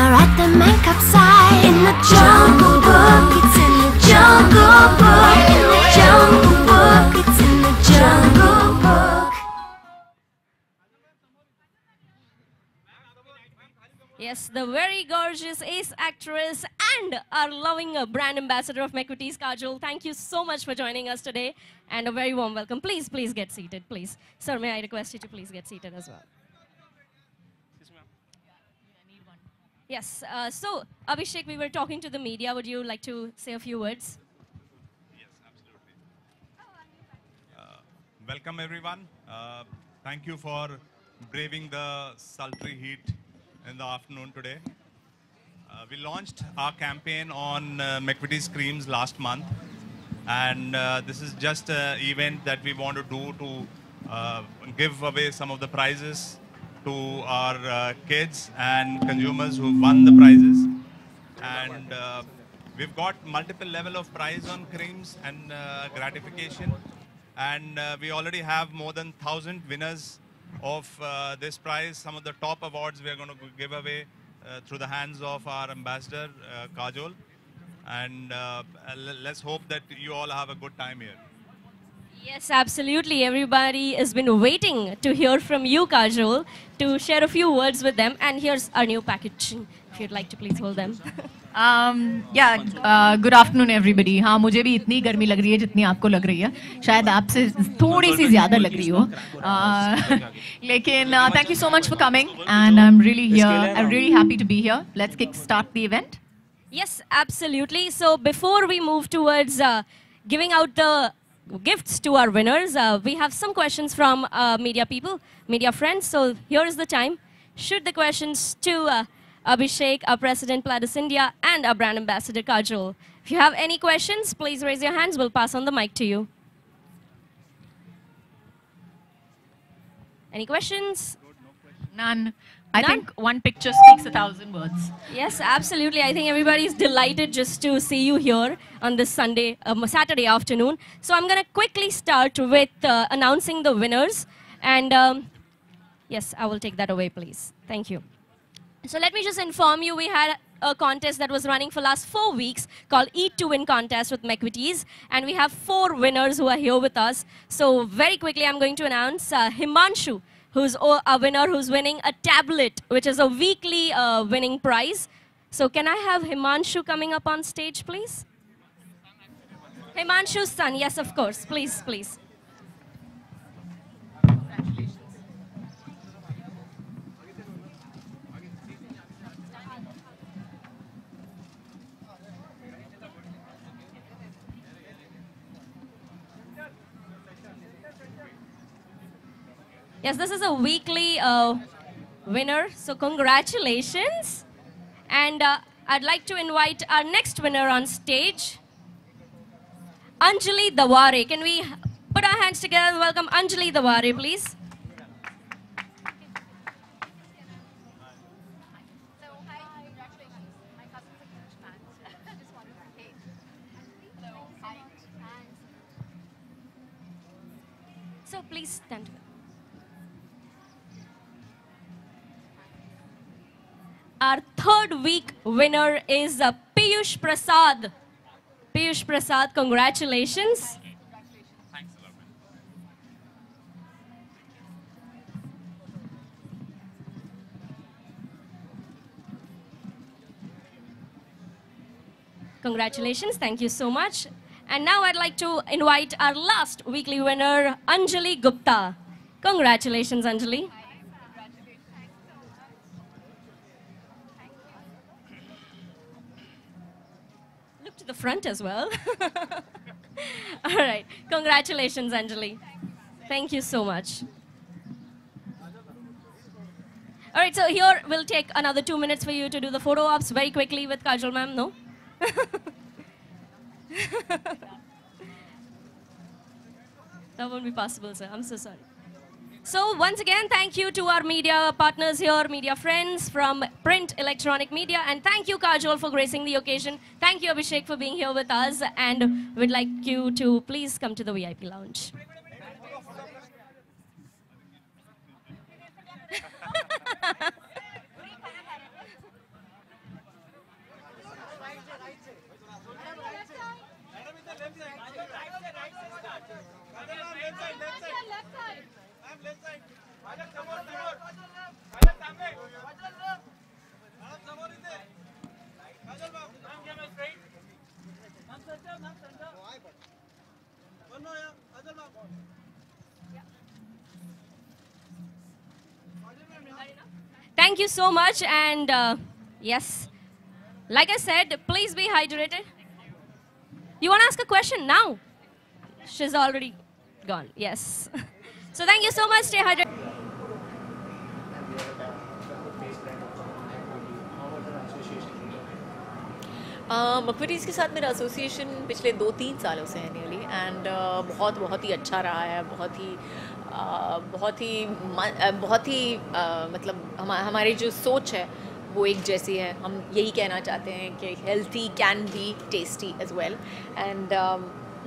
at the makeup side. In the Jungle Book, it's in the Jungle Book. In the Jungle Book, it's in the Jungle Book. Yes, the very gorgeous ace actress and our loving brand ambassador of McVitie's, Kajol. Thank you so much for joining us today, and a very warm welcome. Please, please get seated, please. Sir, may I request you to please get seated as well? Yes, so Abhishek, we were talking to the media. Would you like to say a few words? Yes, absolutely. Welcome everyone. Thank you for braving the sultry heat in the afternoon today. We launched our campaign on McVitie's creams last month, and this is just an event that we want to do to give away some of the prizes to our kids and consumers who won the prizes. And we've got multiple level of prize on creams and gratification. And we already have more than 1,000 winners of this prize. Some of the top awards we are going to give away through the hands of our ambassador, Kajol. And let's hope that you all have a good time here. Yes, absolutely. Everybody has been waiting to hear from you, Kajol, to share a few words with them. And here's our new packaging, if you'd like to please hold them. Good afternoon everybody. हाँ, मुझे भी इतनी गर्मी लग रही है जितनी आपको लग रही है. शायद आपसे थोड़ी सी ज़्यादा लग रही हो. लेकिन thank you so much for coming, and I'm really here. I'm really happy to be here. Let's kickstart the event. Yes, absolutely. So before we move towards giving out the gifts to our winners, we have some questions from media people, media friends. So here is the time. Shoot the questions to Abhishek, our President Pladis India, and our brand ambassador Kajol. If you have any questions, please raise your hands. We'll pass on the mic to you. Any questions? None. I think one picture speaks 1,000 words. Yes, absolutely. I think everybody is delighted just to see you here on this Saturday afternoon. So I'm going to quickly start with announcing the winners. And yes, I will take that away, please. Thank you. So let me just inform you, we had a contest that was running for last 4 weeks called Eat to Win contest with McVitie's. And we have 4 winners who are here with us. So very quickly, I'm going to announce Himanshu, who's a winner who's winning a tablet, which is a weekly winning prize. So can I have Himanshu coming up on stage, please? Himanshu's son, yes, of course. Please, please. Yes, this is a weekly winner, so congratulations. And I'd like to invite our next winner on stage, Anjali Daware. Can we put our hands together and welcome Anjali Daware, please? So please stand together. Our third week winner is Piyush Prasad. Piyush Prasad, congratulations. Thanks a lot, man. Congratulations, thank you so much. And now I'd like to invite our last weekly winner, Anjali Gupta. Congratulations, Anjali. Look to the front as well. All right, congratulations, Anjali. Thank you so much. All right, so here we'll take another 2 minutes for you to do the photo ops very quickly with Kajol ma'am, no? That won't be possible, sir. I'm so sorry. So once again, thank you to our media partners here, media friends from print, electronic media, and thank you, Kajol, for gracing the occasion. Thank you, Abhishek, for being here with us, and we'd like you to please come to the VIP lounge. Thank you so much, and yes, like I said, please be hydrated. You want to ask a question now? She's already gone. Yes. So thank you so much. Stay hydrated. मकविटीज़ के साथ मेरा association पिछले 2-3 सालों से है nearly, and बहुत ही अच्छा रहा है। बहुत ही मतलब हमारी जो सोच है वो एक जैसी है। हम यही कहना चाहते हैं कि healthy can be tasty as well, and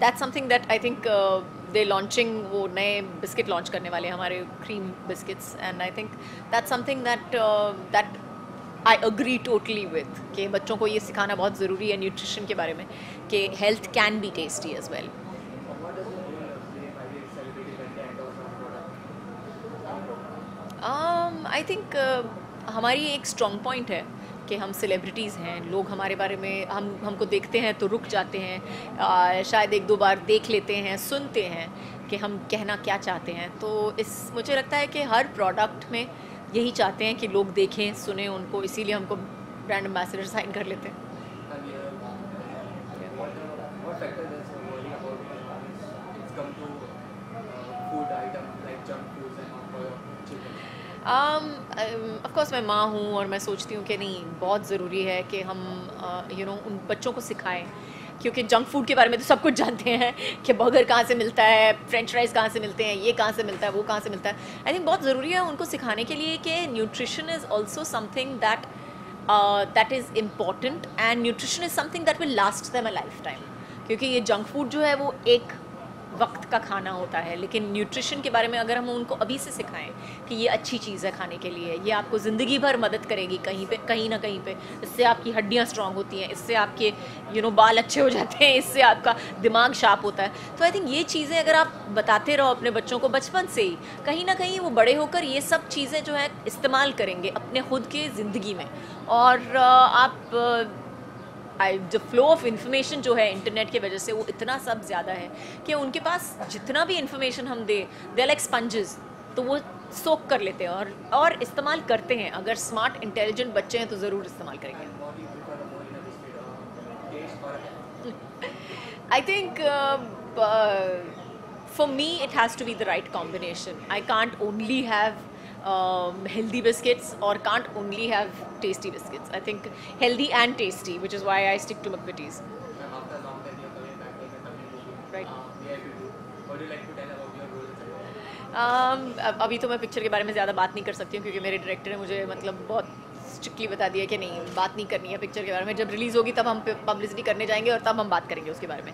that's something that I think they launching, वो नए बिस्किट लॉन्च करने वाले हैं हमारे cream biscuits, and I think that's something that I agree totally with कि बच्चों को ये सिखाना बहुत ज़रूरी है न्यूट्रिशन के बारे में, कि health can be tasty as well. I think हमारी एक स्ट्रॉन्ग पॉइंट है कि हम सेलिब्रिटीज़ हैं, लोग हमारे बारे में हमको देखते हैं तो रुक जाते हैं, शायद 1-2 बार देख लेते हैं, सुनते हैं कि हम कहना क्या चाहते हैं। तो मुझे लगता है कि हर प्रोडक्ट में यही चाहते हैं कि लोग देखें सुने उनको, इसीलिए हमको ब्रांड एम्बेसडर साइन कर लेते हैं। ऑफ कोर्स मैं माँ हूँ और मैं सोचती हूँ कि नहीं, बहुत ज़रूरी है कि हम उन बच्चों को सिखाएं, क्योंकि जंक फूड के बारे में तो सब कुछ जानते हैं कि बर्गर कहाँ से मिलता है, फ्रेंच फ्राइज़ कहाँ से मिलते हैं, ये कहाँ से मिलता है, वो कहाँ से मिलता है। आई थिंक बहुत ज़रूरी है उनको सिखाने के लिए कि nutrition is also something that is important, and nutrition is something that will last them a life time. क्योंकि ये जंक फूड जो है वो एक वक्त का खाना होता है, लेकिन न्यूट्रिशन के बारे में अगर हम उनको अभी से सिखाएं कि ये अच्छी चीज़ है खाने के लिए, ये आपको ज़िंदगी भर मदद करेगी कहीं ना कहीं पे, इससे आपकी हड्डियाँ स्ट्रांग होती हैं, इससे आपके बाल अच्छे हो जाते हैं, इससे आपका दिमाग शार्प होता है। तो आई थिंक ये चीज़ें अगर आप बताते रहो अपने बच्चों को बचपन से ही, कहीं ना कहीं वो बड़े होकर ये सब चीज़ें जो है इस्तेमाल करेंगे अपने खुद के ज़िंदगी में। और आप जो फ्लो ऑफ इन्फॉर्मेशन जो है इंटरनेट की वजह से वो इतना सब ज़्यादा है कि उनके पास जितना भी इन्फॉर्मेशन हम दे लाइक स्पंजेस, तो वो सोक कर लेते हैं और इस्तेमाल करते हैं। अगर स्मार्ट इंटेलिजेंट बच्चे हैं तो ज़रूर इस्तेमाल करेंगे। I think for me it has to be the right combination. I can't only have healthy biscuits or can't only have tasty biscuits. I think healthy and tasty, which is why I stick to McVitie's. Right. What do you like to tell about your role? अभी तो मैं picture के बारे में ज़्यादा बात नहीं कर सकती हूँ, क्योंकि मेरे डायरेक्टर ने मुझे मतलब बहुत स्ट्रिक्टली बता दिया कि नहीं, बात नहीं करनी है पिक्चर के बारे में। जब रिलीज़ होगी तब हम पब्लिसिटी करने जाएंगे और तब हम बात करेंगे उसके बारे में।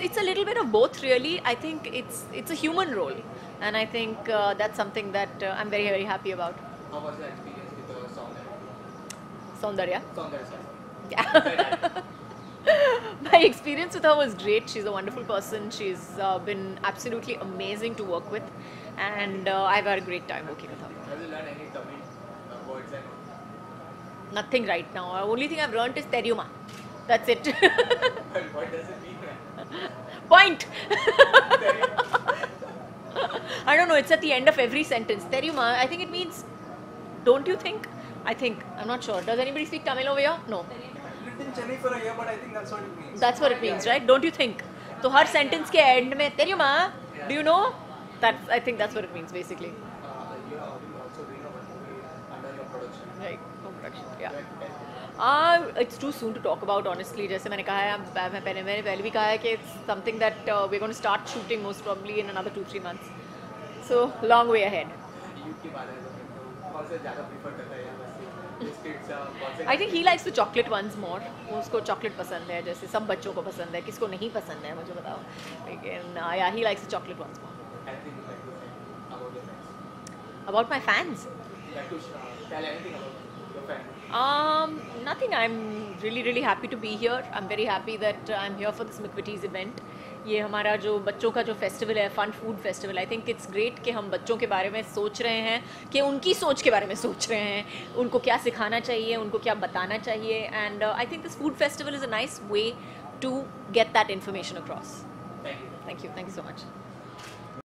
It's a little bit of both, really. I think it's a human role, and I think that's something that I'm very, very happy about. How was the experience with the Saundarya? Saundarya. My experience with her was great. She's a wonderful person. She's been absolutely amazing to work with, and I've had a great time working with her. Have you learned any Tamil words and all? Nothing right now. The only thing I've learned is Teriyuma. That's it. What does it mean? Point. I don't know. It's at the end of every sentence. Teriyuma. I think it means, don't you think? I'm not sure. Does anybody speak Tamil over here? No. I lived in Chennai for a year, but I think that's what it means. That's what it means, right? Don't you think? So her sentence के end में Teriyuma, do you know? I think that's what it means basically. You are also doing a movie under your production. Right. Home production. Yeah. It's too soon to talk about, honestly. जैसे मैंने कहा है, मैंने पहले भी कहा है कि it's something that we're going to start shooting most probably in another 2-3 months. So long way ahead. Youth के बारे में तो कौन से ज़्यादा प्रीफर करता है या बस बिस्किट्स कौन से? I think he likes the chocolate ones more. उसको chocolate पसंद है, जैसे सब बच्चों को पसंद है, किसको नहीं पसंद है मुझे बताओ। लेकिन yeah, he likes the chocolate ones more. Anything you like to say about your friends? About my fans? Like to tell anything about your fans? Nothing. I'm really, really happy to be here. I'm very happy that I'm here for this McVitie's event. ये हमारा जो बच्चों का जो festival है, fun food festival, I think it's great कि हम बच्चों के बारे में सोच रहे हैं, कि उनकी सोच के बारे में सोच रहे हैं, उनको क्या सिखाना चाहिए, उनको क्या बताना चाहिए, and I think this food festival is a nice way to get that information across. Thank you so much.